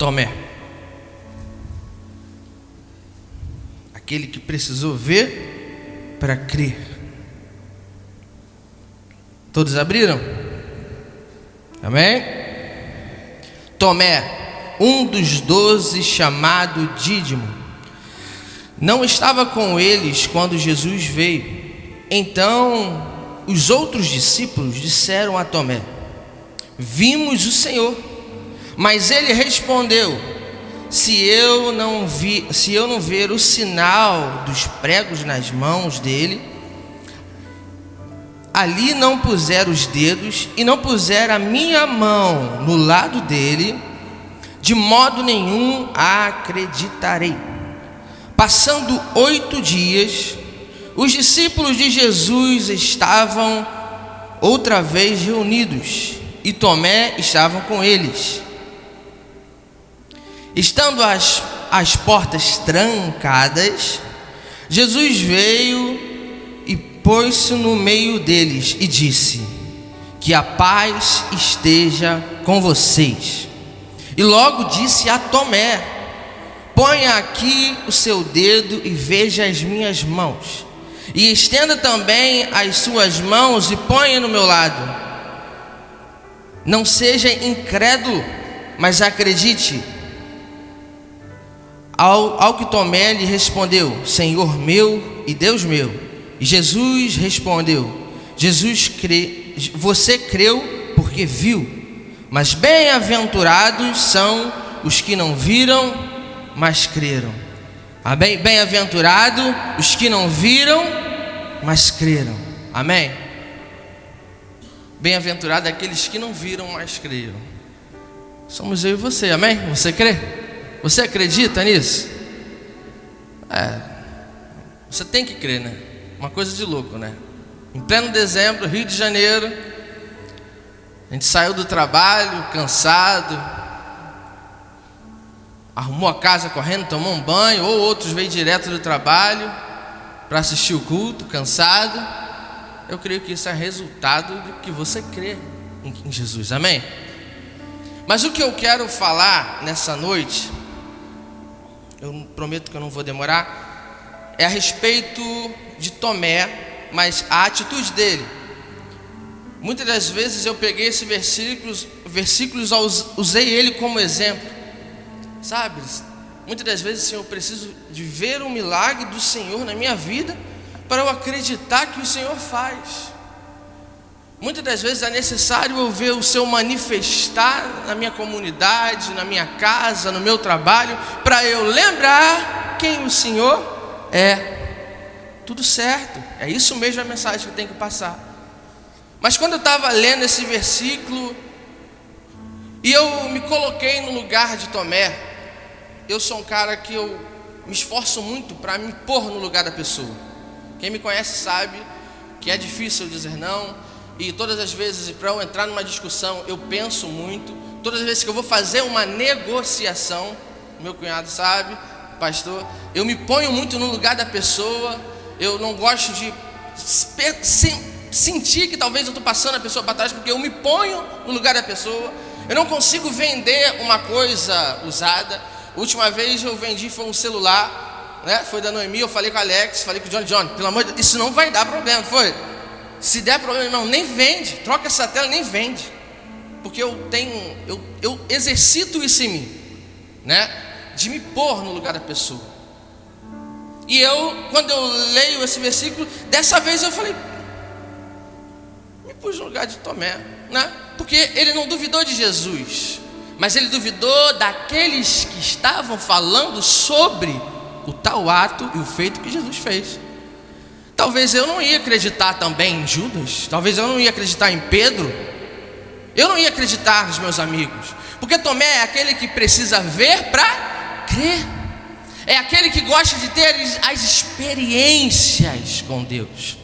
Tomé, aquele que precisou ver para crer. Todos abriram? Amém? Tomé, um dos 12, chamado Dídimo, não estava com eles quando Jesus veio. Então os outros discípulos disseram a Tomé: vimos o Senhor. Mas ele respondeu: se eu não ver o sinal dos pregos nas mãos dele, ali não puser os dedos e não puser a minha mão no lado dele, de modo nenhum acreditarei. Passando 8 dias, os discípulos de Jesus estavam outra vez reunidos e Tomé estava com eles. Estando as portas trancadas, Jesus veio e pôs-se no meio deles e disse: que a paz esteja com vocês. E logo disse a Tomé: ponha aqui o seu dedo e veja as minhas mãos, e estenda também as suas mãos e ponha no meu lado. Não seja incrédulo, mas acredite. Ao que Tomé lhe respondeu: Senhor meu e Deus meu. E Jesus respondeu: você creu porque viu, mas bem-aventurados são os que não viram, mas creram. Amém? Bem-aventurado os que não viram, mas creram. Amém? Bem-aventurado aqueles que não viram, mas creram. Somos eu e você, amém? Você crê? Você acredita nisso? Você tem que crer, né? Uma coisa de louco, né? Em pleno dezembro, Rio de Janeiro, a gente saiu do trabalho, cansado, arrumou a casa correndo, tomou um banho, ou outros veio direto do trabalho para assistir o culto, cansado. Eu creio que isso é resultado de que você crê em Jesus, amém? Mas o que eu quero falar nessa noite, eu prometo que eu não vou demorar, é a respeito de Tomé, mas a atitude dele. Muitas das vezes eu peguei esses versículos, usei ele como exemplo, sabe? Muitas das vezes, Senhor, eu preciso de ver um milagre do Senhor na minha vida para eu acreditar que o Senhor faz. Muitas das vezes é necessário eu ver o Senhor manifestar na minha comunidade, na minha casa, no meu trabalho, para eu lembrar quem o Senhor é. Tudo certo, é isso mesmo a mensagem que eu tenho que passar. Mas quando eu estava lendo esse versículo e eu me coloquei no lugar de Tomé, eu sou um cara que eu me esforço muito para me pôr no lugar da pessoa. Quem me conhece sabe que é difícil dizer não. E todas as vezes, para eu entrar numa discussão, eu penso muito. Todas as vezes que eu vou fazer uma negociação, meu cunhado sabe, pastor, eu me ponho muito no lugar da pessoa. Eu não gosto de sentir que talvez eu estou passando a pessoa para trás, porque eu me ponho no lugar da pessoa. Eu não consigo vender uma coisa usada. A última vez eu vendi foi um celular, né? Foi da Noemi. Eu falei com o Alex, falei com o John, pelo amor de Deus, isso não vai dar problema, foi? Se der problema, irmão, nem vende, troca essa tela, nem vende, porque eu exercito isso em mim, né? De me pôr no lugar da pessoa. E quando eu leio esse versículo, dessa vez eu falei, me pus no lugar de Tomé, né? Porque ele não duvidou de Jesus, mas ele duvidou daqueles que estavam falando sobre o tal ato e o feito que Jesus fez. Talvez eu não ia acreditar também em Judas, talvez eu não ia acreditar em Pedro, eu não ia acreditar nos meus amigos, porque Tomé é aquele que precisa ver para crer, é aquele que gosta de ter as experiências com Deus.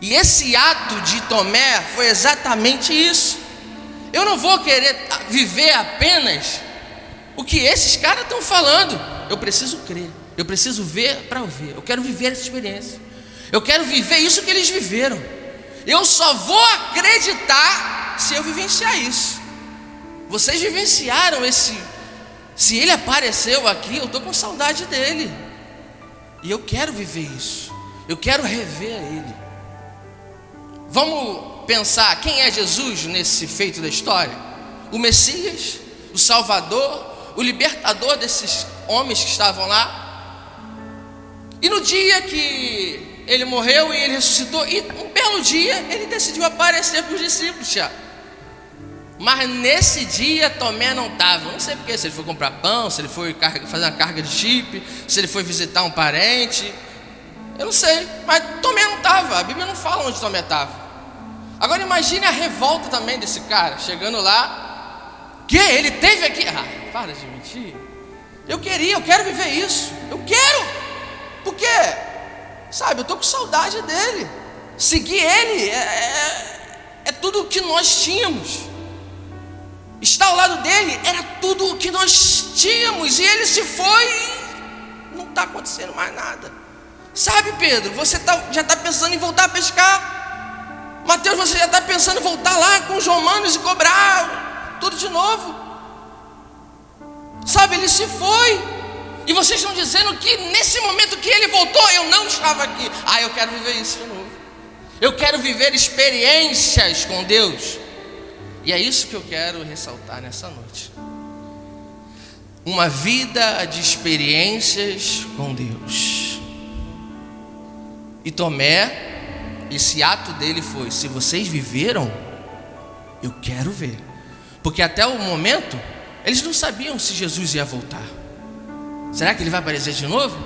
E esse ato de Tomé foi exatamente isso. Eu não vou querer viver apenas o que esses caras estão falando, eu preciso crer. Eu preciso ver para ouvir. Eu quero viver essa experiência. Eu quero viver isso que eles viveram. Eu só vou acreditar se eu vivenciar isso. Vocês vivenciaram Se ele apareceu aqui, eu estou com saudade dele. E eu quero viver isso. Eu quero rever ele. Vamos pensar quem é Jesus nesse feito da história? O Messias, o Salvador, o libertador desses homens que estavam lá. E no dia que ele morreu e ele ressuscitou, e um belo dia ele decidiu aparecer para os discípulos, Tiago. Mas nesse dia Tomé não estava. Não sei porquê, se ele foi comprar pão, se ele foi fazer uma carga de chip, se ele foi visitar um parente. Eu não sei, mas Tomé não estava. A Bíblia não fala onde Tomé estava. Agora imagine a revolta também desse cara, chegando lá. Que? Ele teve aqui? Ah, para de mentir. Eu quero viver isso. Eu quero. Por quê? Sabe, eu estou com saudade dele. Seguir ele é tudo o que nós tínhamos. Estar ao lado dele era tudo o que nós tínhamos. E ele se foi e não está acontecendo mais nada. Sabe, Pedro, você já está pensando em voltar a pescar. Mateus, você já está pensando em voltar lá com os romanos e cobrar tudo de novo. Sabe, ele se foi. E vocês estão dizendo que nesse momento que ele voltou, eu não estava aqui. Ah, eu quero viver isso de novo. Eu quero viver experiências com Deus. E é isso que eu quero ressaltar nessa noite. Uma vida de experiências com Deus. E Tomé, esse ato dele foi: se vocês viveram, eu quero ver. Porque até o momento, eles não sabiam se Jesus ia voltar. Será que ele vai aparecer de novo?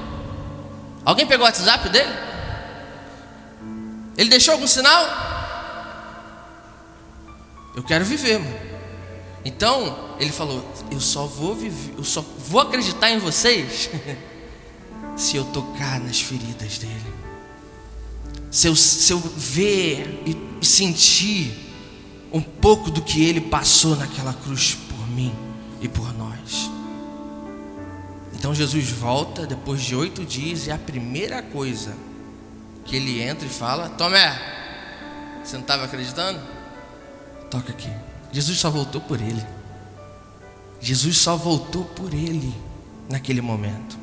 Alguém pegou o WhatsApp dele? Ele deixou algum sinal? Eu quero viver, mano. Então ele falou: eu só vou acreditar em vocês se eu tocar nas feridas dele, se eu ver e sentir um pouco do que ele passou naquela cruz por mim e por nós. Então Jesus volta depois de 8 dias, e a primeira coisa que ele entra e fala: Tomé, você não estava acreditando? Toca aqui. Jesus só voltou por ele. Jesus só voltou por ele naquele momento.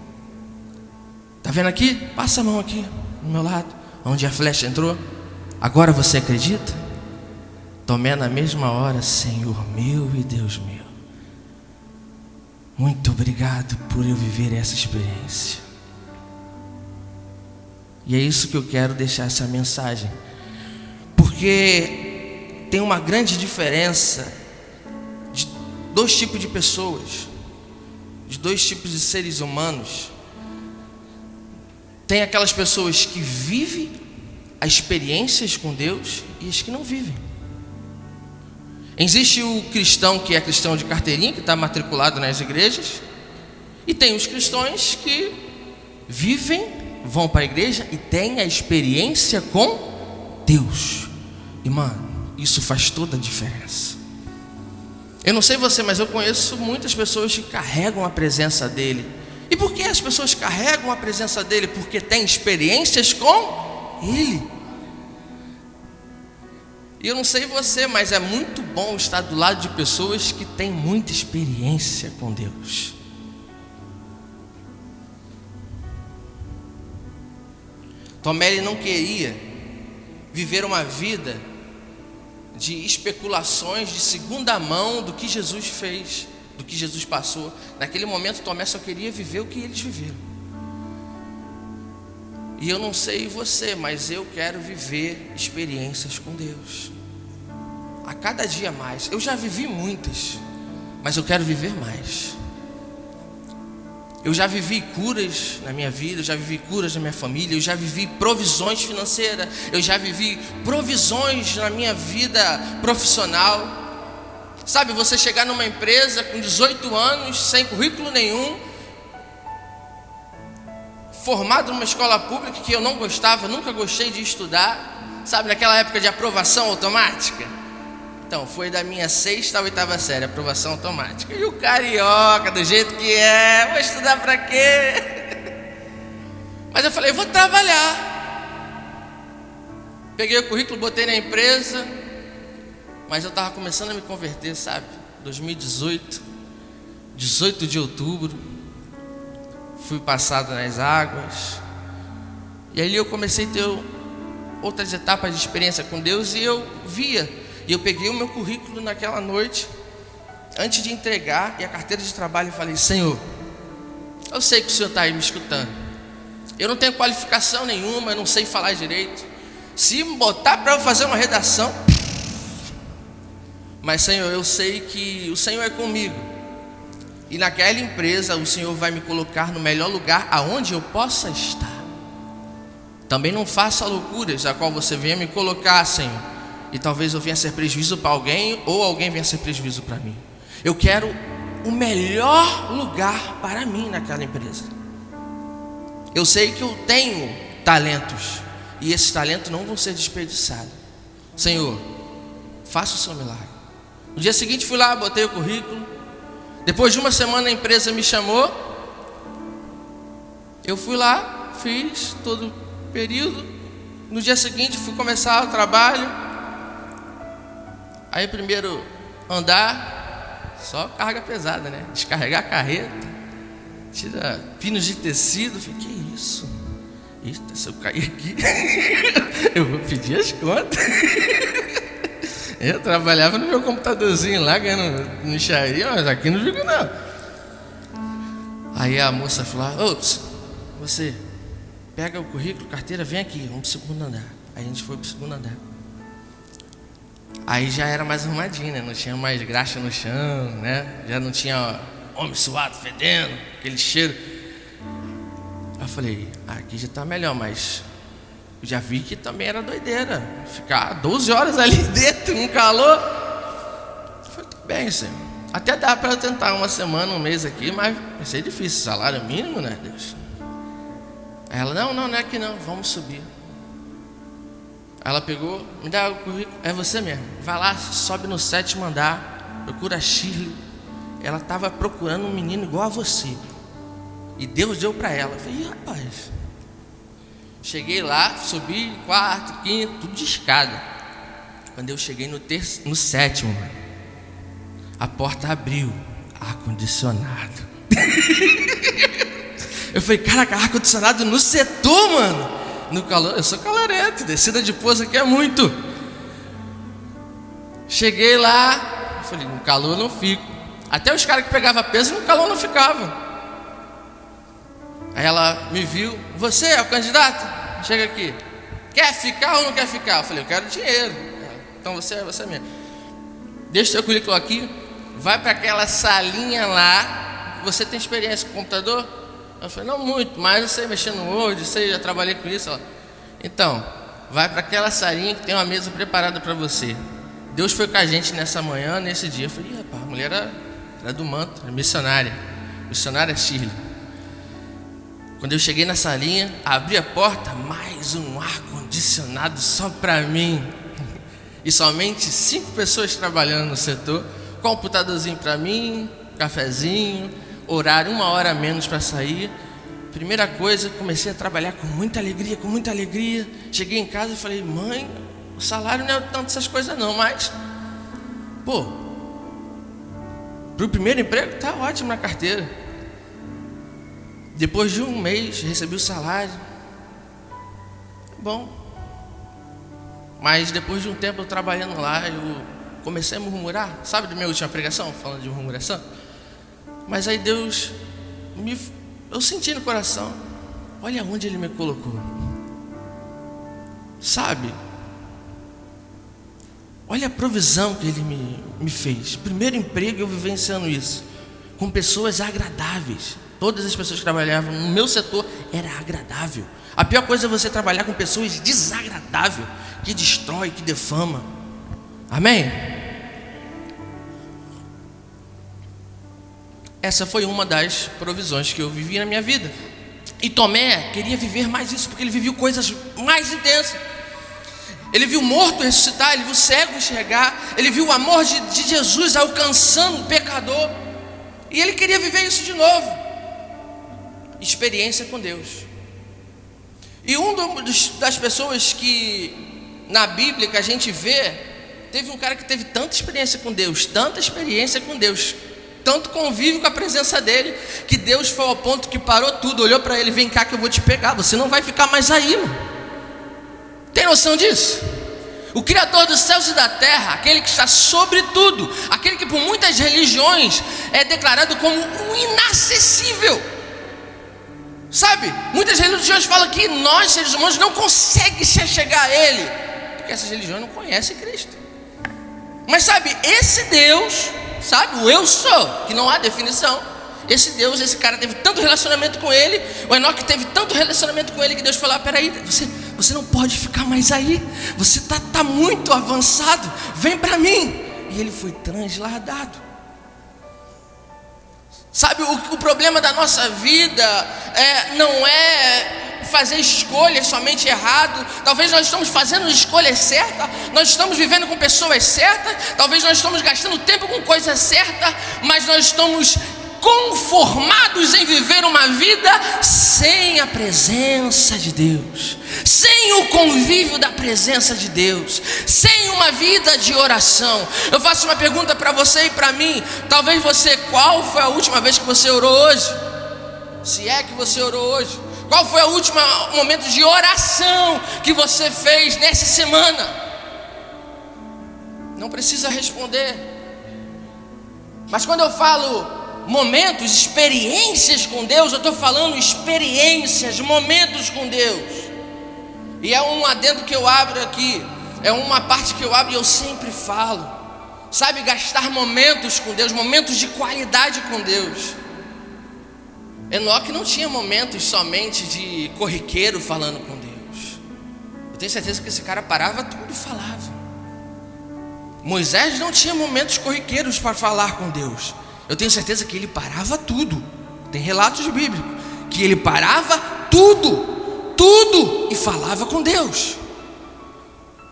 Tá vendo aqui? Passa a mão aqui no meu lado, onde a flecha entrou. Agora você acredita? Tomé na mesma hora: Senhor meu e Deus meu, muito obrigado por eu viver essa experiência. E é isso que eu quero deixar essa mensagem. Porque tem uma grande diferença de 2 tipos de pessoas, de 2 tipos de seres humanos. Tem aquelas pessoas que vivem as experiências com Deus e as que não vivem. Existe o cristão que é cristão de carteirinha, que está matriculado nas igrejas, e tem os cristãos que vivem, vão para a igreja e têm a experiência com Deus. E mano, isso faz toda a diferença. Eu não sei você, mas eu conheço muitas pessoas que carregam a presença dele. E por que as pessoas carregam a presença dele? Porque têm experiências com ele. E eu não sei você, mas é muito bom estar do lado de pessoas que têm muita experiência com Deus. Tomé, ele não queria viver uma vida de especulações de segunda mão do que Jesus fez, do que Jesus passou. Naquele momento Tomé só queria viver o que eles viveram. E eu não sei você, mas eu quero viver experiências com Deus. A cada dia mais. Eu já vivi muitas, mas eu quero viver mais. Eu já vivi curas na minha vida, eu já vivi curas na minha família, eu já vivi provisões financeiras, eu já vivi provisões na minha vida profissional. Sabe, você chegar numa empresa com 18 anos, sem currículo nenhum, formado numa escola pública que eu não gostava, nunca gostei de estudar, sabe, naquela época de aprovação automática. Então, foi da minha 6ª à 8ª série, aprovação automática. E o carioca, do jeito que é, vou estudar pra quê? Mas eu falei, vou trabalhar. Peguei o currículo, botei na empresa, mas eu estava começando a me converter, sabe? 2018, 18 de outubro, fui passado nas águas, e ali eu comecei a ter outras etapas de experiência com Deus, e eu via, e eu peguei o meu currículo naquela noite, antes de entregar, e a carteira de trabalho, e falei: Senhor, eu sei que o Senhor está aí me escutando, eu não tenho qualificação nenhuma, eu não sei falar direito, se me botar para eu fazer uma redação, mas Senhor, eu sei que o Senhor é comigo, e naquela empresa o Senhor vai me colocar no melhor lugar aonde eu possa estar. Também não faça loucuras a qual você venha me colocar, Senhor, e talvez eu venha ser prejuízo para alguém, ou alguém venha ser prejuízo para mim. Eu quero o melhor lugar para mim naquela empresa. Eu sei que eu tenho talentos, e esses talentos não vão ser desperdiçados. Senhor, faça o seu milagre. No dia seguinte fui lá, botei o currículo. Depois de uma semana a empresa me chamou. Eu fui lá, fiz todo o período. No dia seguinte fui começar o trabalho. Aí primeiro andar, só carga pesada, né? Descarregar a carreta, tira pinos de tecido. Falei: que isso? Eita, se eu cair aqui eu vou pedir as contas. Eu trabalhava no meu computadorzinho lá, ganhando mixaria, mas aqui não digo não. Aí a moça falou: ops, você pega o currículo, carteira, vem aqui, vamos pro segundo andar. Aí a gente foi pro segundo andar. Aí já era mais arrumadinho, né? Não tinha mais graxa no chão, né? Já não tinha homem suado, fedendo, aquele cheiro. Aí eu falei: aqui já tá melhor, mas eu já vi que também era doideira ficar 12 horas ali dentro, um calor. Eu falei: tudo bem, Senhor, até dá para eu tentar uma semana, um mês aqui, mas vai ser difícil, salário mínimo, né, Deus? Aí ela: não é aqui não, vamos subir. Aí ela pegou, me dá o currículo. É você mesmo, vai lá, sobe no 7º andar, procura a Shirley. Ela estava procurando um menino igual a você, e Deus deu para ela. Eu falei: rapaz. Cheguei lá, subi 4º, 5º, tudo de escada. Quando eu cheguei no 7º, a porta abriu, ar-condicionado. Eu falei: caraca, ar-condicionado no setor, mano. No calor, eu sou calorento, descida de pouso aqui é muito. Cheguei lá, eu falei: no calor eu não fico. Até os caras que pegavam peso no calor não ficavam. Aí ela me viu: você é o candidato? Chega aqui. Quer ficar ou não quer ficar? Eu falei: eu quero dinheiro. Então você é você mesmo. Deixa o seu currículo aqui, vai para aquela salinha lá. Você tem experiência com computador? Eu falei: não muito, mas eu sei mexer no Word, já trabalhei com isso. Ela: então, vai para aquela salinha que tem uma mesa preparada para você. Deus foi com a gente nessa manhã, nesse dia. Eu falei: rapaz, a mulher era do manto, era missionária Shirley. Quando eu cheguei na salinha, abri a porta, mais um ar-condicionado só para mim. E somente 5 pessoas trabalhando no setor. Computadorzinho para mim, cafezinho, horário 1 hora a menos para sair. Primeira coisa, comecei a trabalhar com muita alegria. Cheguei em casa e falei: mãe, o salário não é tanto essas coisas não, mas pro primeiro emprego tá ótimo na carteira. Depois de 1 mês, recebi o salário. Bom. Mas depois de um tempo eu trabalhando lá, eu comecei a murmurar. Sabe da minha última pregação, falando de murmuração? Mas aí Deus, eu senti no coração: olha onde Ele me colocou. Sabe? Olha a provisão que Ele me fez. Primeiro emprego eu vivenciando isso, com pessoas agradáveis. Todas as pessoas que trabalhavam no meu setor era agradável. A pior coisa é você trabalhar com pessoas desagradáveis, que destrói, que defama. Amém? Essa foi uma das provisões que eu vivi na minha vida. E Tomé queria viver mais isso, porque ele viveu coisas mais intensas. Ele viu o morto ressuscitar, ele viu o cego enxergar, ele viu o amor de Jesus alcançando o pecador, e ele queria viver isso de novo. Experiência com Deus. E das pessoas que na Bíblia que a gente vê, teve um cara que teve tanta experiência com Deus, tanto convívio com a presença dele, que Deus foi ao ponto que parou tudo, olhou para ele: vem cá que eu vou te pegar, você não vai ficar mais aí, mano. Tem noção disso? O Criador dos céus e da terra, aquele que está sobre tudo, aquele que por muitas religiões é declarado como o inacessível. Sabe, muitas religiões falam que nós, seres humanos, não conseguimos se chegar a ele, porque essas religiões não conhecem Cristo. Mas sabe, esse Deus, sabe, o eu sou, que não há definição, esse Deus, esse cara teve tanto relacionamento com ele, o Enoque teve tanto relacionamento com ele, que Deus falou: peraí, você não pode ficar mais aí, você está muito avançado, vem para mim. E ele foi transladado. Sabe, o problema da nossa vida não é fazer escolhas somente errado. Talvez nós estamos fazendo escolhas certas, nós estamos vivendo com pessoas certas, talvez nós estamos gastando tempo com coisas certas, mas nós estamos conformados em viver uma vida sem a presença de Deus, sem o convívio da presença de Deus, sem uma vida de oração. Eu faço uma pergunta para você e para mim. Talvez você, qual foi a última vez que você orou hoje? Se é que você orou hoje, qual foi o último momento de oração que você fez nessa semana? Não precisa responder. Mas quando eu falo momentos, experiências com Deus, eu estou falando experiências, momentos com Deus. E é um adendo que eu abro aqui, é uma parte que eu abro e eu sempre falo. Sabe, gastar momentos com Deus, momentos de qualidade com Deus. Enoque não tinha momentos somente de corriqueiro falando com Deus. Eu tenho certeza que esse cara parava tudo e falava. Moisés não tinha momentos corriqueiros para falar com Deus. Eu tenho certeza que ele parava tudo. Tem relatos bíblicos que ele parava tudo e falava com Deus.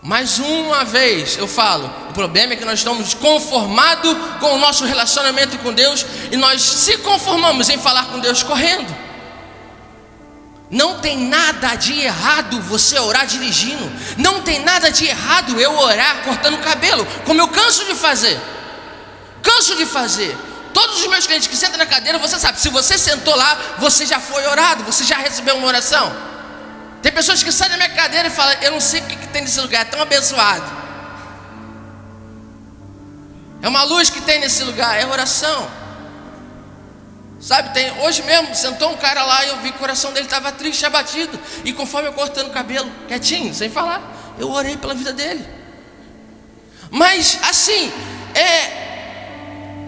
Mais uma vez eu falo, o problema é que nós estamos conformados com o nosso relacionamento com Deus, e nós se conformamos em falar com Deus correndo. Não tem nada de errado você orar dirigindo. Não tem nada de errado eu orar cortando o cabelo, como eu canso de fazer. Todos os meus clientes que sentam na cadeira, você sabe, se você sentou lá, você já foi orado, você já recebeu uma oração. Tem pessoas que saem da minha cadeira e falam: eu não sei o que tem nesse lugar, é tão abençoado. É uma luz que tem nesse lugar, é oração. Sabe, hoje mesmo sentou um cara lá e eu vi que o coração dele estava triste, abatido. E conforme eu cortando o cabelo, quietinho, sem falar, eu orei pela vida dele. Mas assim,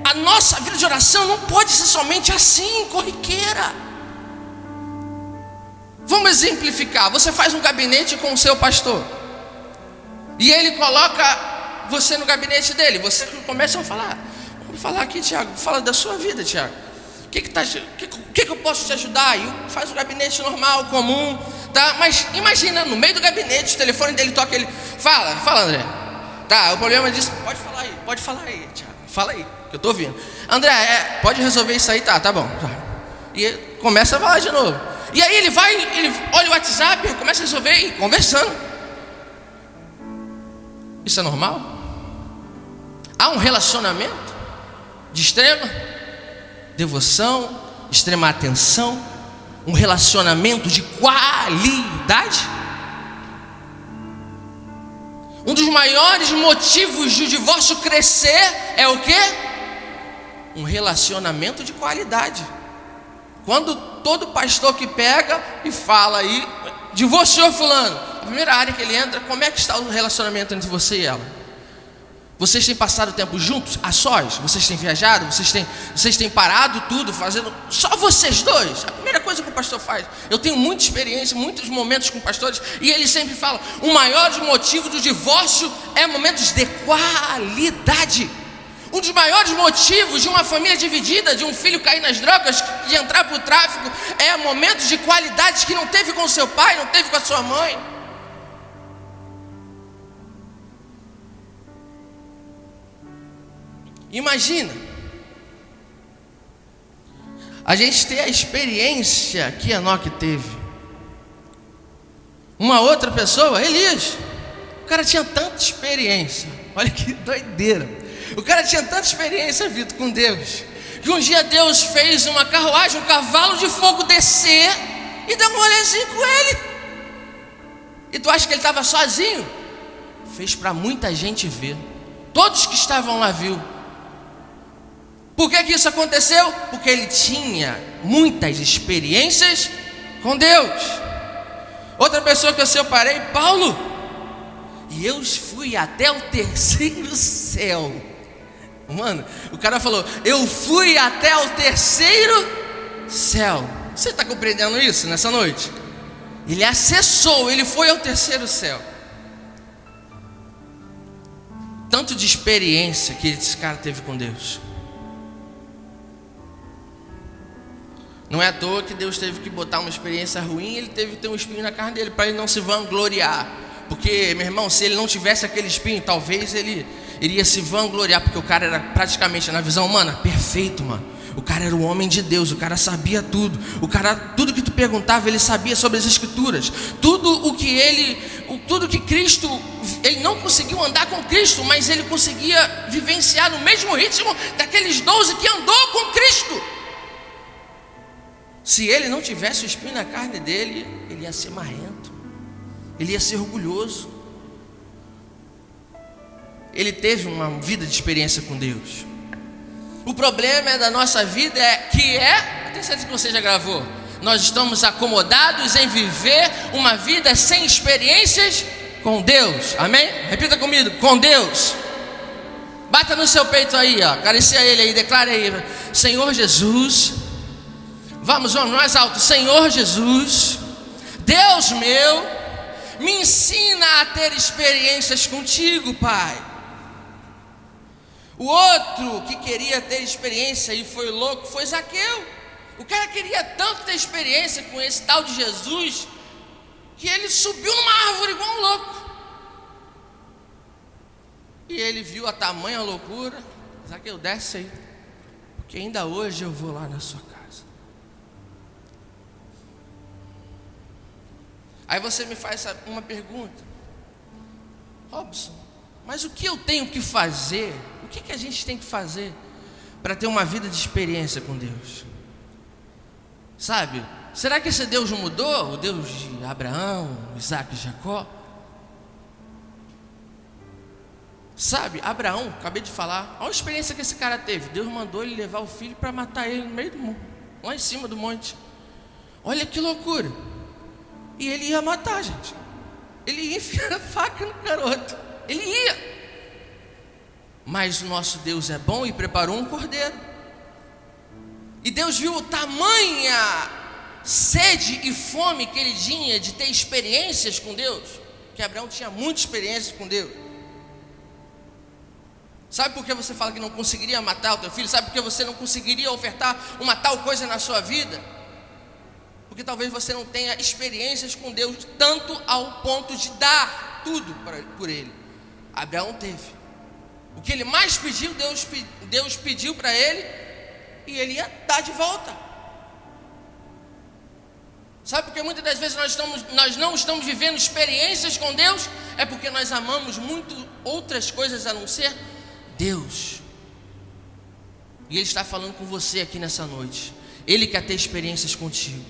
a nossa vida de oração não pode ser somente assim, corriqueira. Vamos exemplificar. Você faz um gabinete com o seu pastor, e ele coloca você no gabinete dele. Você começa a falar: vamos falar aqui, Tiago, fala da sua vida, Tiago. O que eu posso te ajudar? E faz um gabinete normal, comum, tá? Mas imagina, no meio do gabinete, o telefone dele toca, ele fala, André. Tá, o problema disso, pode falar aí, Tiago, fala aí, que eu tô ouvindo. André, pode resolver isso aí, tá bom. Tá. E começa a falar de novo. E aí ele olha o WhatsApp, começa a resolver e conversando. Isso é normal? Há um relacionamento de extrema devoção, extrema atenção, um relacionamento de qualidade. Um dos maiores motivos de o divórcio crescer é o quê? Um relacionamento de qualidade. Quando todo pastor que pega e fala aí: divorciou fulano, a primeira área que ele entra: como é que está o relacionamento entre você e ela? Vocês têm passado tempo juntos, a sós? Vocês têm viajado? Vocês têm parado tudo, fazendo só vocês dois? A primeira coisa que o pastor faz. Eu tenho muita experiência, muitos momentos com pastores, e eles sempre falam: o maior motivo do divórcio é momentos de qualidade. Um dos maiores motivos de uma família dividida, de um filho cair nas drogas, de entrar para o tráfico, é momentos de qualidade que não teve com seu pai, não teve com a sua mãe. Imagina a gente ter a experiência que Enoque teve. Uma outra pessoa, Elias, o cara tinha tanta experiência. Olha que doideira. O cara tinha tanta experiência, Vitor, com Deus. que um dia Deus fez uma carruagem, um cavalo de fogo descer e dar um rolezinho com ele. E tu acha que ele estava sozinho? Fez para muita gente ver. Todos que estavam lá viu. Por que isso aconteceu? Porque ele tinha muitas experiências com Deus. Outra pessoa que eu separei, Paulo. E eu fui até o terceiro céu. Mano, o cara falou, eu fui até o terceiro céu. Você está compreendendo isso nessa noite? Ele acessou, ele foi ao terceiro céu. Tanto de experiência que esse cara teve com Deus. Não é à toa que Deus teve que botar uma experiência ruim, ele teve que ter um espinho na carne dele, para ele não se vangloriar. Porque, meu irmão, se ele não tivesse aquele espinho, talvez ele iria se vangloriar, porque o cara era praticamente, na visão humana, perfeito, mano. O cara era o homem de Deus, o cara sabia tudo. O cara, tudo que tu perguntava, ele sabia sobre as escrituras. Tudo que Cristo, ele não conseguiu andar com Cristo, mas ele conseguia vivenciar no mesmo ritmo daqueles 12 que andou com Cristo. Se ele não tivesse o espinho na carne dele, ele ia ser marrento, ele ia ser orgulhoso. Ele teve uma vida de experiência com Deus. O problema da nossa vida eu tenho certeza que você já gravou, nós estamos acomodados em viver uma vida sem experiências com Deus. Amém? Repita comigo, com Deus. Bata no seu peito aí, ó, acaricia ele aí, declare aí, Senhor Jesus. Vamos mais alto. Senhor Jesus, Deus meu, me ensina a ter experiências contigo, Pai. O outro que queria ter experiência e foi louco foi Zaqueu. O cara queria tanto ter experiência com esse tal de Jesus, que ele subiu numa árvore igual um louco. E ele viu a tamanha loucura. Zaqueu, desce aí, porque ainda hoje eu vou lá na sua casa. Aí você me faz uma pergunta, Robson, mas o que eu tenho que fazer? O que a gente tem que fazer para ter uma vida de experiência com Deus? Sabe, será que esse Deus mudou? O Deus de Abraão, Isaac e Jacó? Sabe, Abraão, acabei de falar, olha a experiência que esse cara teve. Deus mandou ele levar o filho para matar ele no meio do mundo, lá em cima do monte. Olha que loucura. E ele ia matar, gente. Ele ia enfiar a faca no garoto. Ele ia. Mas o nosso Deus é bom e preparou um cordeiro. E Deus viu tamanha sede e fome que ele tinha de ter experiências com Deus, que Abraão tinha muita experiência com Deus. Sabe por que você fala que não conseguiria matar o teu filho? Sabe por que você não conseguiria ofertar uma tal coisa na sua vida? Porque talvez você não tenha experiências com Deus tanto ao ponto de dar tudo por ele. Abraão teve. O que ele mais pediu, Deus pediu para ele, e ele ia dar de volta. Sabe por que muitas das vezes nós não estamos vivendo experiências com Deus? É porque nós amamos muito outras coisas a não ser Deus. E Ele está falando com você aqui nessa noite. Ele quer ter experiências contigo.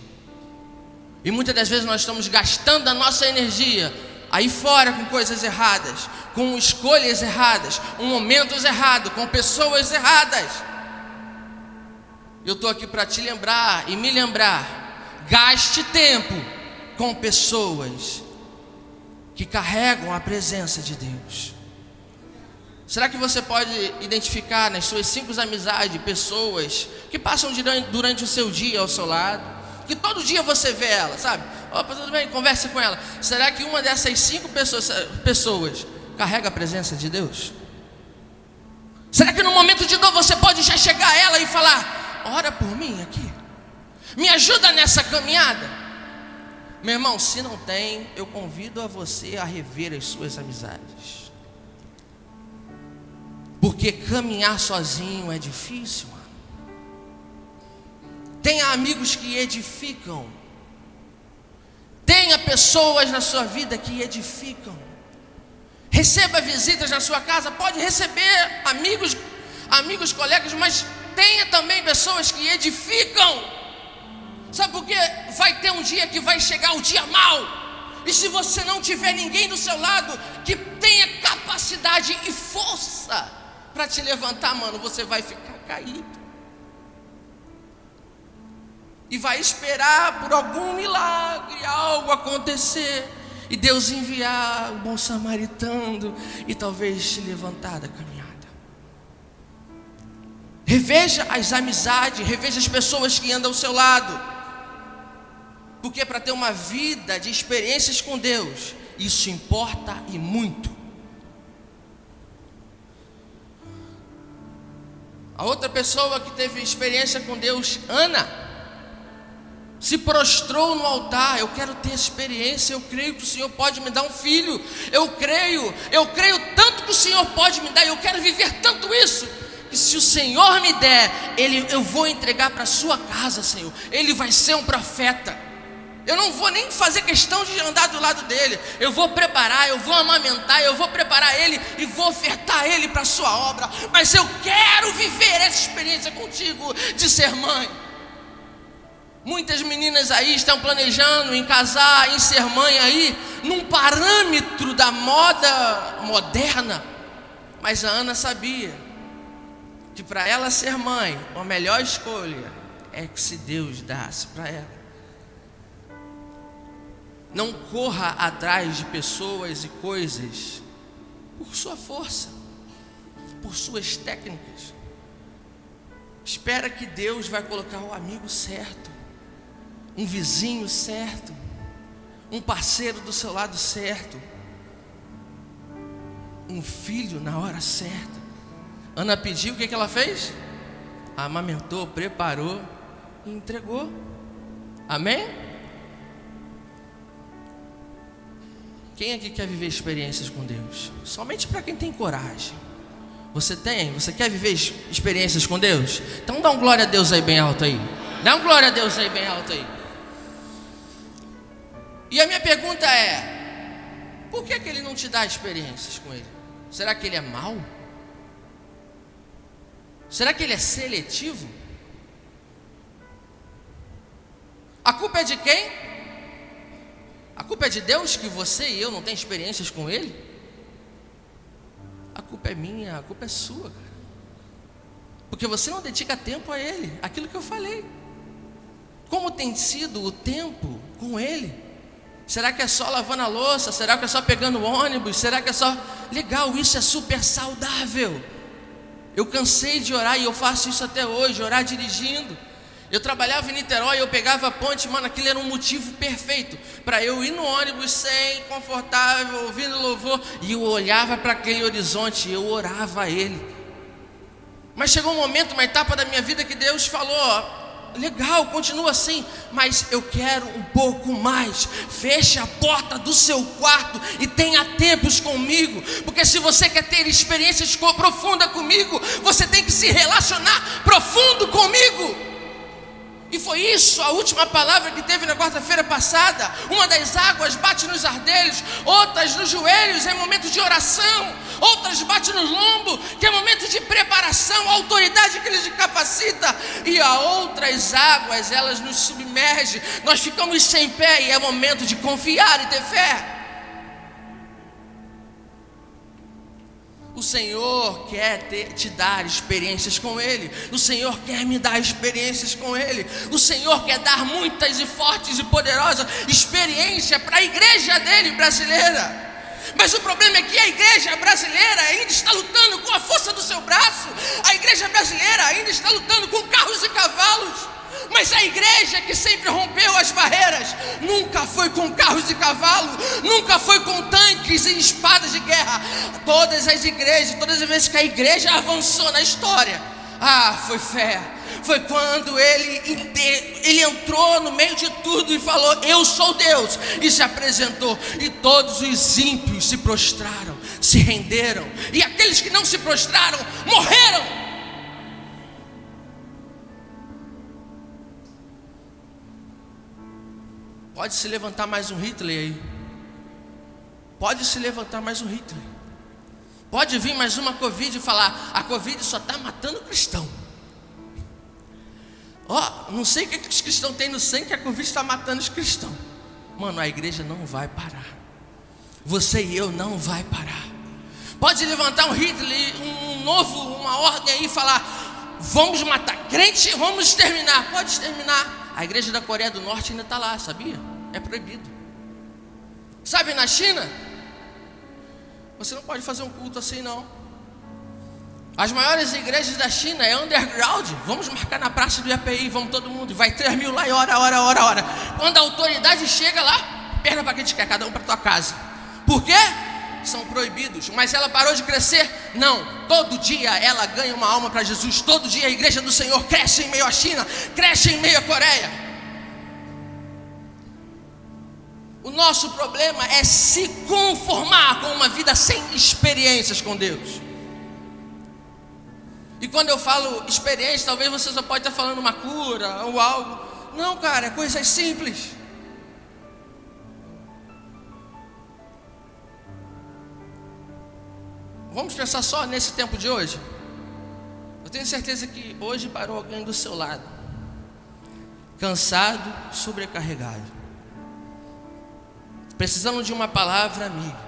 E muitas das vezes nós estamos gastando a nossa energia aí fora com coisas erradas, com escolhas erradas, com momentos errados, com pessoas erradas. Eu estou aqui para te lembrar e me lembrar: gaste tempo com pessoas que carregam a presença de Deus. Será que você pode identificar nas suas 5 amizades pessoas que passam durante o seu dia ao seu lado, que todo dia você vê ela, sabe? Opa, tudo bem, converse com ela. Será que uma dessas 5 pessoas carrega a presença de Deus? Será que no momento de dor você pode já chegar a ela e falar: ora por mim aqui, me ajuda nessa caminhada? Meu irmão, se não tem, eu convido a você a rever as suas amizades, porque caminhar sozinho é difícil, mano. Tenha amigos que edificam. Tenha pessoas na sua vida que edificam. Receba visitas na sua casa. Pode receber amigos, colegas, mas tenha também pessoas que edificam. Sabe por quê? Vai ter um dia que vai chegar o dia mau, e se você não tiver ninguém do seu lado que tenha capacidade e força para te levantar, mano, você vai ficar caído e vai esperar por algum milagre, algo acontecer, e Deus enviar um bom samaritano e talvez te levantar da caminhada. Reveja as amizades, reveja as pessoas que andam ao seu lado, porque para ter uma vida de experiências com Deus, isso importa e muito. A outra pessoa que teve experiência com Deus, Ana, se prostrou no altar. Eu quero ter essa experiência, eu creio que o Senhor pode me dar um filho, eu creio tanto que o Senhor pode me dar, eu quero viver tanto isso, que se o Senhor me der, eu vou entregar para a sua casa, Senhor, ele vai ser um profeta. Eu não vou nem fazer questão de andar do lado dele, eu vou preparar, eu vou amamentar, eu vou preparar ele e vou ofertar ele para a sua obra, mas eu quero viver essa experiência contigo de ser mãe. Muitas meninas aí estão planejando em casar, em ser mãe aí, num parâmetro da moda moderna, mas a Ana sabia que para ela ser mãe, a melhor escolha é que se Deus dasse para ela. Não corra atrás de pessoas e coisas por sua força, por suas técnicas. Espera que Deus vai colocar o amigo certo, um vizinho certo, um parceiro do seu lado certo, um filho na hora certa. Ana pediu, o que ela fez? Amamentou, preparou e entregou. Amém? Quem aqui quer viver experiências com Deus? Somente para quem tem coragem. Você tem? Você quer viver experiências com Deus? Então dá um glória a Deus aí bem alto aí. Dá um glória a Deus aí bem alto aí. E a minha pergunta é: por que ele não te dá experiências com Ele? Será que Ele é mau? Será que Ele é seletivo? A culpa é de quem? A culpa é de Deus que você e eu não tem experiências com Ele? A culpa é minha, a culpa é sua, cara. Porque você não dedica tempo a Ele, aquilo que eu falei. Como tem sido o tempo com Ele? Será que é só lavando a louça? Será que é só pegando o ônibus? Será que é só... Legal, isso é super saudável. Eu cansei de orar e eu faço isso até hoje, orar dirigindo. Eu trabalhava em Niterói, eu pegava a ponte, mano, aquilo era um motivo perfeito para eu ir no ônibus sem, confortável, ouvindo louvor, e eu olhava para aquele horizonte, eu orava a Ele. Mas chegou um momento, uma etapa da minha vida que Deus falou: ó, legal, continua assim, mas eu quero um pouco mais. Feche a porta do seu quarto e tenha tempos comigo, porque se você quer ter experiências profundas comigo, você tem que se relacionar profundo comigo. E foi isso, a última palavra que teve na quarta-feira passada. Uma das águas bate nos ardelhos, outras nos joelhos, é momento de oração. Outras bate no lombo, que é momento de preparação, a autoridade que lhes capacita. E a outras águas, elas nos submergem, nós ficamos sem pé e é momento de confiar e ter fé. O Senhor quer te dar experiências com Ele. O Senhor quer me dar experiências com Ele. O Senhor quer dar muitas e fortes e poderosas experiências para a igreja dele brasileira. Mas o problema é que a igreja brasileira ainda está lutando com a força do seu braço. A igreja brasileira ainda está lutando com carros e cavalos. Mas a igreja que sempre rompeu as barreiras nunca foi com carros e cavalos, nunca foi com tanques e espadas de guerra. Todas as igrejas, todas as vezes que a igreja avançou na história, foi fé. Foi quando ele entrou no meio de tudo e falou: eu sou Deus, e se apresentou, e todos os ímpios se prostraram, se renderam, e aqueles que não se prostraram morreram. Pode se levantar mais um Hitler aí. Pode se levantar mais um Hitler. Pode vir mais uma Covid e falar: a Covid só está matando cristão. Não sei o que os cristãos têm no sangue, que a Covid está matando os cristãos. Mano, a igreja não vai parar. Você e eu não vai parar. Pode levantar um Hitler, uma ordem aí e falar: vamos matar crente, vamos exterminar. Pode exterminar. A igreja da Coreia do Norte ainda está lá, sabia? É proibido. Sabe, na China, você não pode fazer um culto assim não. As maiores igrejas da China é underground. Vamos marcar na praça do IAPI, vamos todo mundo. Vai 3.000 lá e ora. Quando a autoridade chega lá, perna para quem te quer, cada um para tua casa. Por quê? São proibidos. Mas ela parou de crescer? Não. Todo dia ela ganha uma alma para Jesus. Todo dia a igreja do Senhor cresce em meio à China, cresce em meio à Coreia. O nosso problema é se conformar com uma vida sem experiências com Deus. E quando eu falo experiência, talvez você só pode estar falando uma cura ou algo. Não, cara, é coisas simples. Vamos pensar só nesse tempo de hoje. Eu tenho certeza que hoje parou alguém do seu lado, cansado, sobrecarregado, precisando de uma palavra amiga.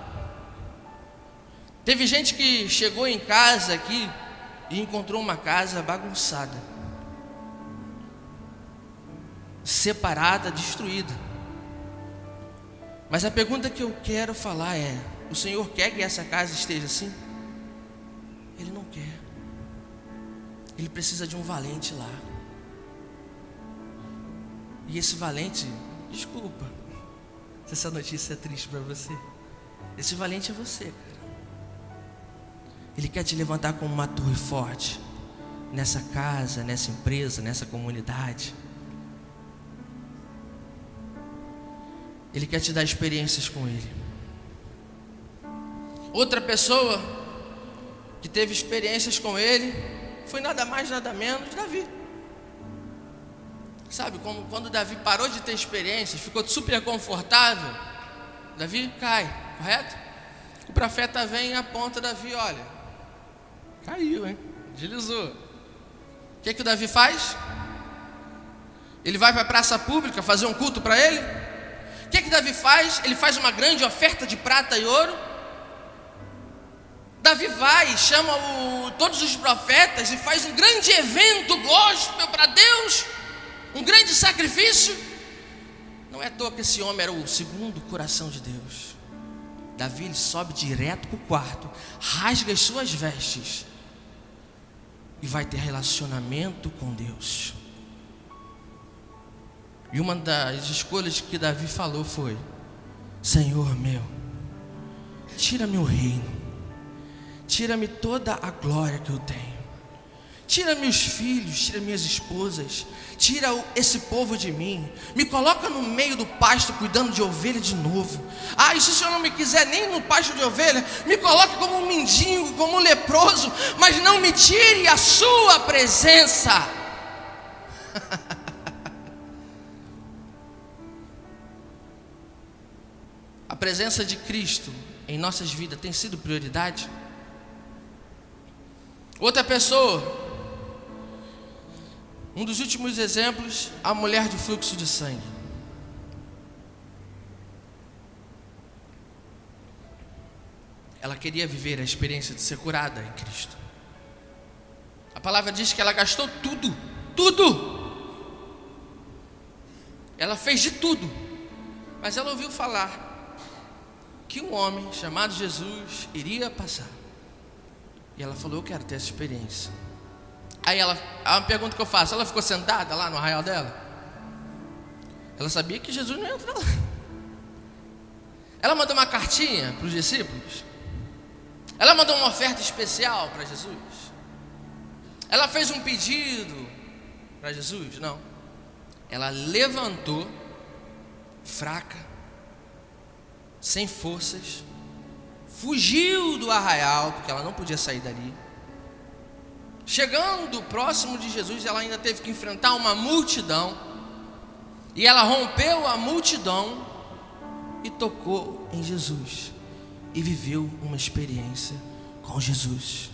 Teve gente que chegou em casa aqui e encontrou uma casa bagunçada, separada, destruída. Mas a pergunta que eu quero falar é: o Senhor quer que essa casa esteja assim? Ele não quer. Ele precisa de um valente lá. E esse valente, desculpa se essa notícia é triste para você, esse valente é você, cara. Ele quer te levantar como uma torre forte nessa casa, nessa empresa, nessa comunidade. Ele quer te dar experiências com Ele. Outra pessoa que teve experiências com Ele foi nada mais, nada menos Davi. Sabe, como quando Davi parou de ter experiências, ficou super confortável, Davi cai, correto? O profeta vem e aponta Davi: olha, caiu, hein? Deslizou. O que o Davi faz? Ele vai para a praça pública fazer um culto para ele? O que Davi faz? Ele faz uma grande oferta de prata e ouro. Davi vai, chama todos os profetas e faz um grande evento gospel para Deus, um grande sacrifício. Não é à toa que esse homem era o segundo coração de Deus. Davi, ele sobe direto para o quarto, rasga as suas vestes e vai ter relacionamento com Deus. E uma das escolhas que Davi falou foi: Senhor meu, tira-me o reino, tira-me toda a glória que eu tenho, tira meus filhos, tira minhas esposas, tira esse povo de mim, me coloca no meio do pasto cuidando de ovelha de novo. E se o Senhor não me quiser nem no pasto de ovelha, me coloque como um mendigo, como um leproso, mas não me tire a sua presença. A presença de Cristo em nossas vidas tem sido prioridade? Outra pessoa, um dos últimos exemplos, a mulher do fluxo de sangue. Ela queria viver a experiência de ser curada em Cristo. A palavra diz que ela gastou tudo. Ela fez de tudo, mas ela ouviu falar que um homem chamado Jesus iria passar. E ela falou: eu quero ter essa experiência. Aí a pergunta que eu faço: ela ficou sentada lá no arraial dela? Ela sabia que Jesus não ia entrar lá. Ela mandou uma cartinha para os discípulos? Ela mandou uma oferta especial para Jesus? Ela fez um pedido para Jesus? Não. Ela levantou, fraca, sem forças, fugiu do arraial, porque ela não podia sair dali. Chegando próximo de Jesus, ela ainda teve que enfrentar uma multidão, e ela rompeu a multidão e tocou em Jesus, e viveu uma experiência com Jesus.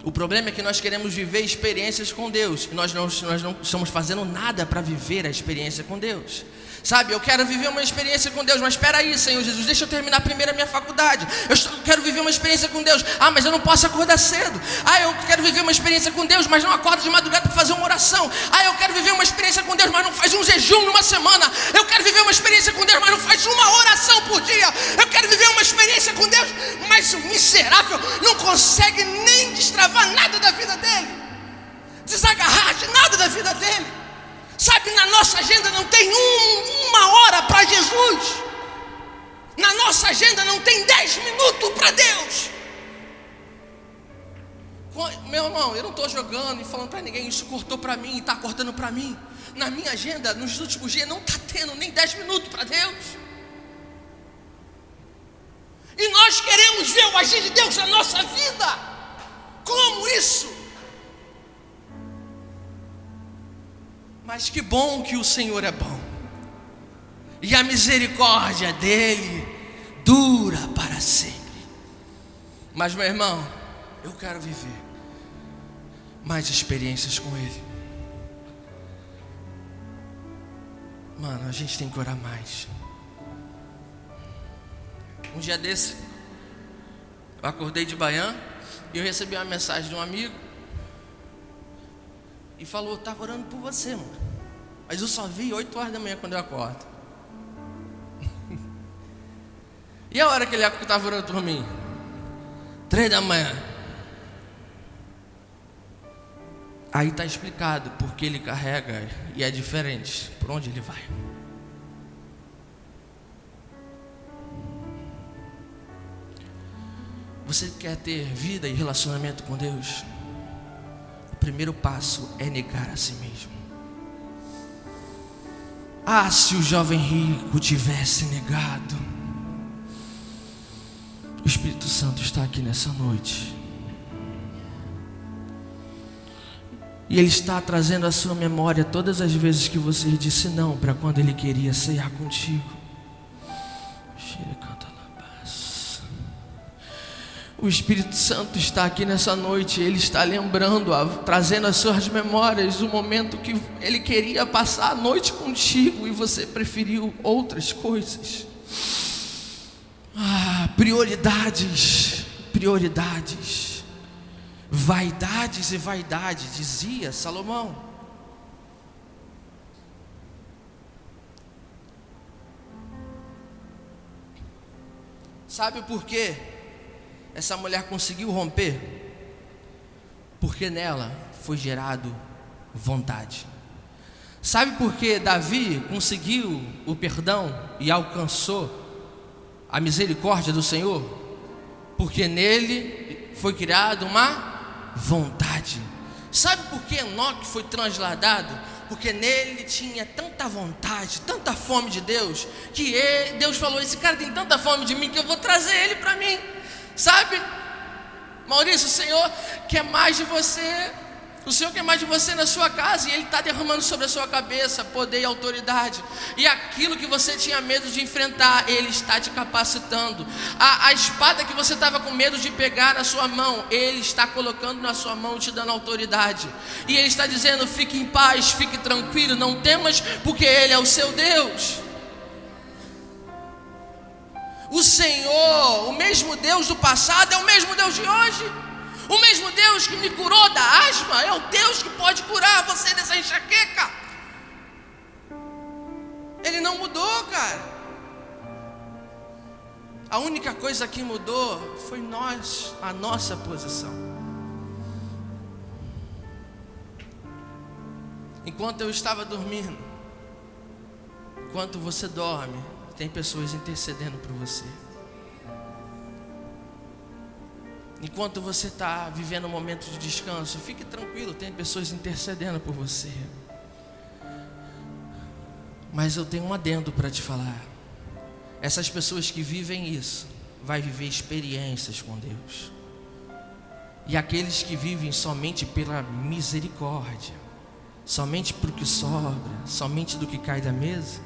O problema é que nós queremos viver experiências com Deus e nós não estamos fazendo nada para viver a experiência com Deus. Sabe, eu quero viver uma experiência com Deus, mas espera aí, Senhor Jesus, deixa eu terminar primeiro a minha faculdade. Eu quero viver uma experiência com Deus. Mas eu não posso acordar cedo. Eu quero viver uma experiência com Deus, mas não acordo de madrugada para fazer uma oração. Eu quero viver uma experiência com Deus, mas não faz um jejum numa semana. Eu quero viver uma experiência com Deus, mas não faz uma oração por dia. Eu quero viver uma experiência com Deus, mas o miserável não consegue nem destravar nada da vida dele, desagarrar de nada da vida dele. Sabe, na nossa agenda não tem uma hora para Jesus. Na nossa agenda não tem 10 minutos para Deus. Meu irmão, eu não estou jogando e falando para ninguém, isso cortou para mim, está cortando para mim. Na minha agenda, nos últimos dias, não está tendo nem 10 minutos para Deus. E nós queremos ver o agir de Deus na nossa vida. Como isso? Mas que bom que o Senhor é bom, e a misericórdia dele dura para sempre. Mas, meu irmão, eu quero viver mais experiências com ele. Mano, a gente tem que orar mais. Um dia desse, eu acordei de manhã e eu recebi uma mensagem de um amigo e falou: estava orando por você, mano, mas eu só vi 8 horas da manhã quando eu acordo. E a hora que ele estava orando por mim? 3 da manhã. Aí está explicado porque ele carrega e é diferente por onde ele vai. Você quer ter vida e relacionamento com Deus? O primeiro passo é negar a si mesmo. Se o jovem rico tivesse negado. O Espírito Santo está aqui nessa noite. E Ele está trazendo à sua memória todas as vezes que você disse não para quando Ele queria cear contigo. O Espírito Santo está aqui nessa noite. Ele está lembrando, trazendo às suas memórias o momento que Ele queria passar a noite contigo e você preferiu outras coisas. Prioridades. Vaidades e vaidade, dizia Salomão. Sabe por quê essa mulher conseguiu romper? Porque nela foi gerado vontade. Sabe por que Davi conseguiu o perdão e alcançou a misericórdia do Senhor? Porque nele foi criada uma vontade. Sabe por que Enoque foi transladado? Porque nele tinha tanta vontade, tanta fome de Deus, que Deus falou: esse cara tem tanta fome de mim que eu vou trazer ele para mim. Sabe, Maurício, o Senhor quer mais de você. O Senhor quer mais de você na sua casa, e Ele está derramando sobre a sua cabeça poder e autoridade. E aquilo que você tinha medo de enfrentar, Ele está te capacitando. A espada que você estava com medo de pegar na sua mão, Ele está colocando na sua mão, te dando autoridade. E Ele está dizendo: fique em paz, fique tranquilo, não temas, porque Ele é o seu Deus. O Senhor, o mesmo Deus do passado, é o mesmo Deus de hoje. O mesmo Deus que me curou da asma é o Deus que pode curar você dessa enxaqueca. Ele não mudou, cara. A única coisa que mudou foi a nossa posição. Enquanto eu estava dormindo, enquanto você dorme, tem pessoas intercedendo por você. Enquanto você está vivendo um momento de descanso, fique tranquilo, tem pessoas intercedendo por você. Mas eu tenho um adendo para te falar. Essas pessoas que vivem isso, vai viver experiências com Deus. E aqueles que vivem somente pela misericórdia, somente por que sobra, somente do que cai da mesa,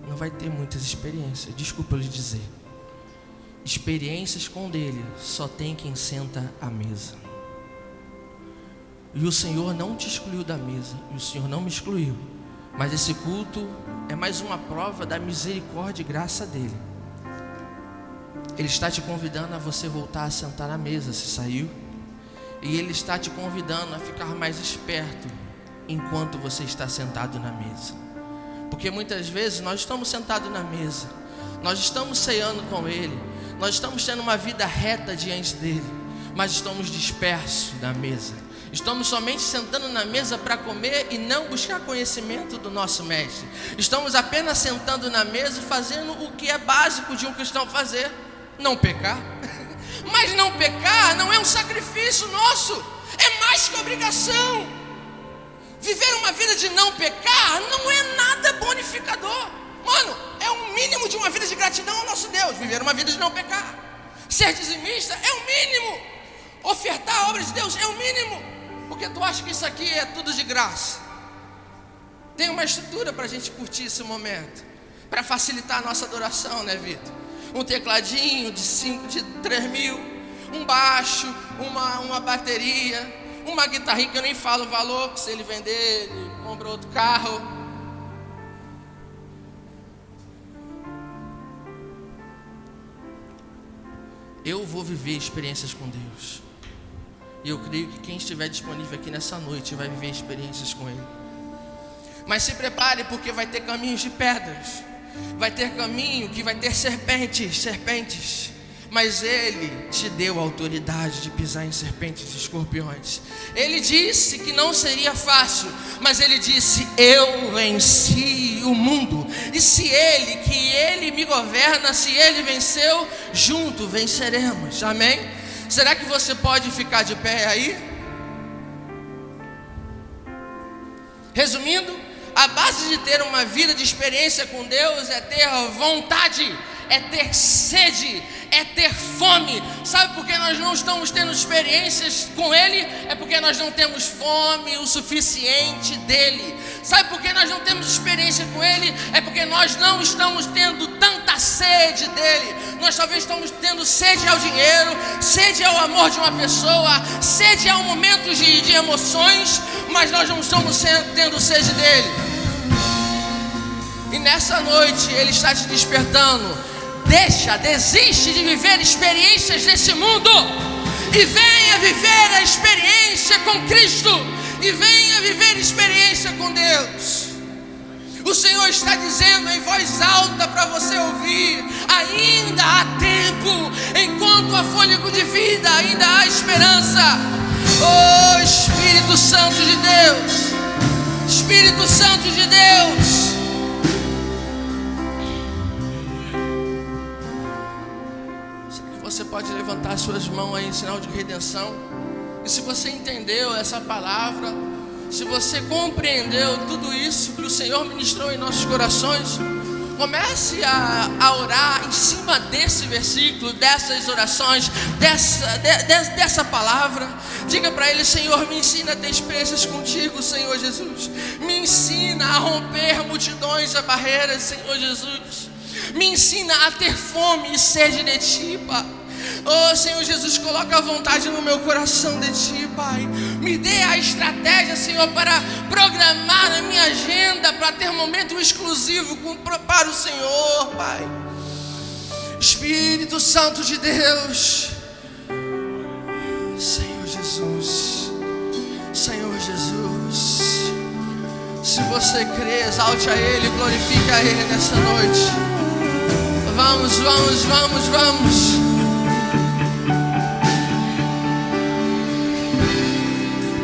não vai ter muitas experiências. Desculpa eu lhe dizer. experiências com Ele só tem quem senta à mesa. E o Senhor não te excluiu da mesa, e o Senhor não me excluiu. Mas esse culto é mais uma prova da misericórdia e graça dEle. Ele está te convidando a você voltar a sentar na mesa, se saiu. E Ele está te convidando a ficar mais esperto enquanto você está sentado na mesa. Porque muitas vezes nós estamos sentados na mesa, nós estamos ceando com Ele, nós estamos tendo uma vida reta diante dEle, mas estamos dispersos na mesa. Estamos somente sentando na mesa para comer e não buscar conhecimento do nosso mestre. Estamos apenas sentando na mesa e fazendo o que é básico de um cristão fazer: não pecar. Mas não pecar não é um sacrifício nosso, é mais que obrigação. Viver uma vida de não pecar não é nada bonificador. Mano, é o mínimo de uma vida de gratidão ao nosso Deus, viver uma vida de não pecar. Ser dizimista é o mínimo. Ofertar a obra de Deus é o mínimo. Porque tu acha que isso aqui é tudo de graça? Tem uma estrutura para a gente curtir esse momento, para facilitar a nossa adoração, né, Vitor? Um tecladinho de 3 mil, um baixo, uma bateria, uma guitarrinha que eu nem falo o valor, que se ele vender, ele compra outro carro. Eu vou viver experiências com Deus. E eu creio que quem estiver disponível aqui nessa noite vai viver experiências com Ele. Mas se prepare, porque vai ter caminhos de pedras, vai ter caminho que vai ter serpentes. Mas Ele te deu a autoridade de pisar em serpentes e escorpiões. Ele disse que não seria fácil, mas Ele disse: eu venci o mundo. E se Ele me governa, se Ele venceu, junto venceremos. Amém? Será que você pode ficar de pé aí? Resumindo, a base de ter uma vida de experiência com Deus é ter vontade, é ter sede, é ter fome. Sabe por que nós não estamos tendo experiências com Ele? É porque nós não temos fome o suficiente dEle. Sabe por que nós não temos experiência com Ele? É porque nós não estamos tendo tanta sede dEle. Nós talvez estamos tendo sede ao dinheiro, sede ao amor de uma pessoa, sede ao momento de emoções, mas nós não estamos tendo sede dEle. E nessa noite Ele está te despertando. Desiste de viver experiências nesse mundo e venha viver a experiência com Cristo, e venha viver experiência com Deus. O Senhor está dizendo em voz alta para você ouvir: ainda há tempo, enquanto há fôlego de vida, ainda há esperança. Oh Espírito Santo de Deus, Espírito Santo de Deus, você pode levantar suas mãos aí em sinal de redenção. E se você entendeu essa palavra, se você compreendeu tudo isso que o Senhor ministrou em nossos corações, comece a orar em cima desse versículo, dessas orações, dessa palavra. Diga para Ele: Senhor, me ensina a ter experiências contigo, Senhor Jesus. Me ensina a romper multidões, a barreiras, Senhor Jesus. Me ensina a ter fome e sede de Ti, Pai. Oh Senhor Jesus, coloca a vontade no meu coração de Ti, Pai. Me dê a estratégia, Senhor, para programar na minha agenda, para ter momento exclusivo para o Senhor, Pai. Espírito Santo de Deus, Senhor Jesus, Senhor Jesus. Se você crê, exalte a Ele, glorifique a Ele nessa noite. Vamos, vamos, vamos, vamos.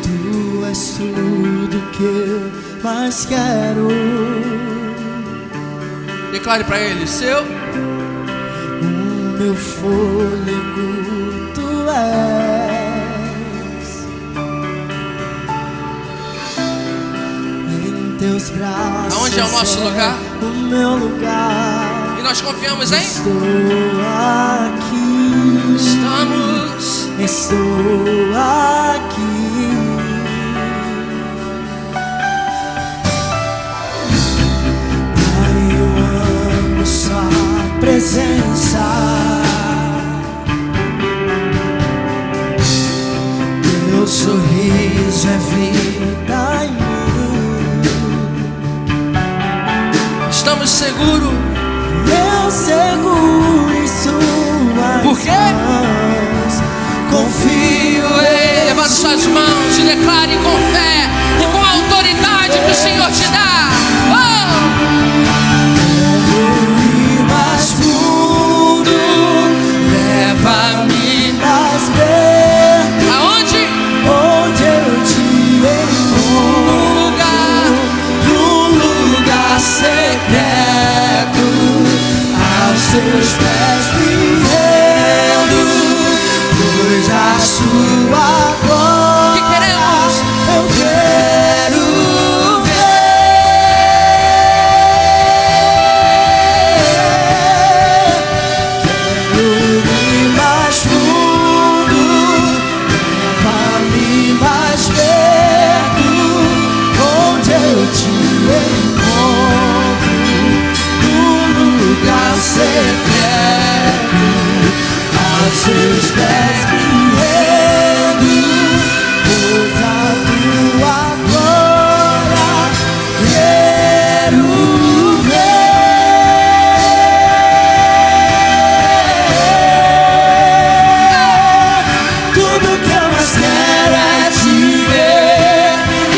Tu és tudo que eu mais quero. Declare para Ele: seu, o meu fôlego Tu és. Em Teus braços aonde é o nosso lugar? O meu lugar. E nós confiamos em? Estou aqui. Estou aqui. Pai, eu amo Sua presença. sorriso é vida em mim. Estamos seguros. Eu seguro em suas Por quê? mãos. Confio em Levante suas mãos e declare com fé e com a autoridade que o Senhor te dá. Oh! ir mais fundo, Leva-me mais perto, aonde? onde eu te encontro, num lugar secreto, aos seus pés me rendo, pois a sua glória Que queremos? eu quero ver. Quero ir mais fundo, leva-me mais perto, onde eu te encontro, num lugar secreto, aos seus pés me rendo, pois a tua glória quero ver. Tudo que eu mais quero é te ver.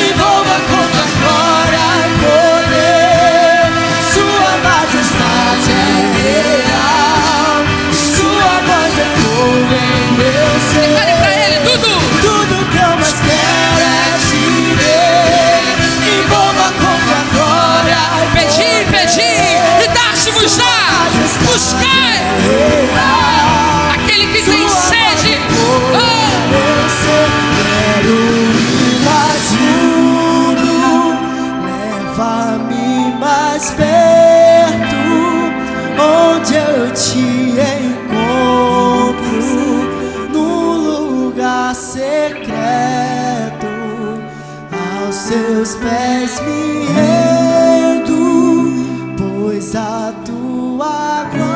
Envolva com tua glória e poder. Sua majestade é real, sua voz ecoa em meu ser. Declare pra Ele tudo. Tudo que eu mais quero é te ver. Envolva com tua glória e Pedi, pedi e dar-se-vos-á. Buscai aquele que tem sede. Oh! meu ser. Quero ir mais fundo, leva-me mais perto, onde eu te encontro, num lugar secreto, aos seus pés me rendo, pois a tua glória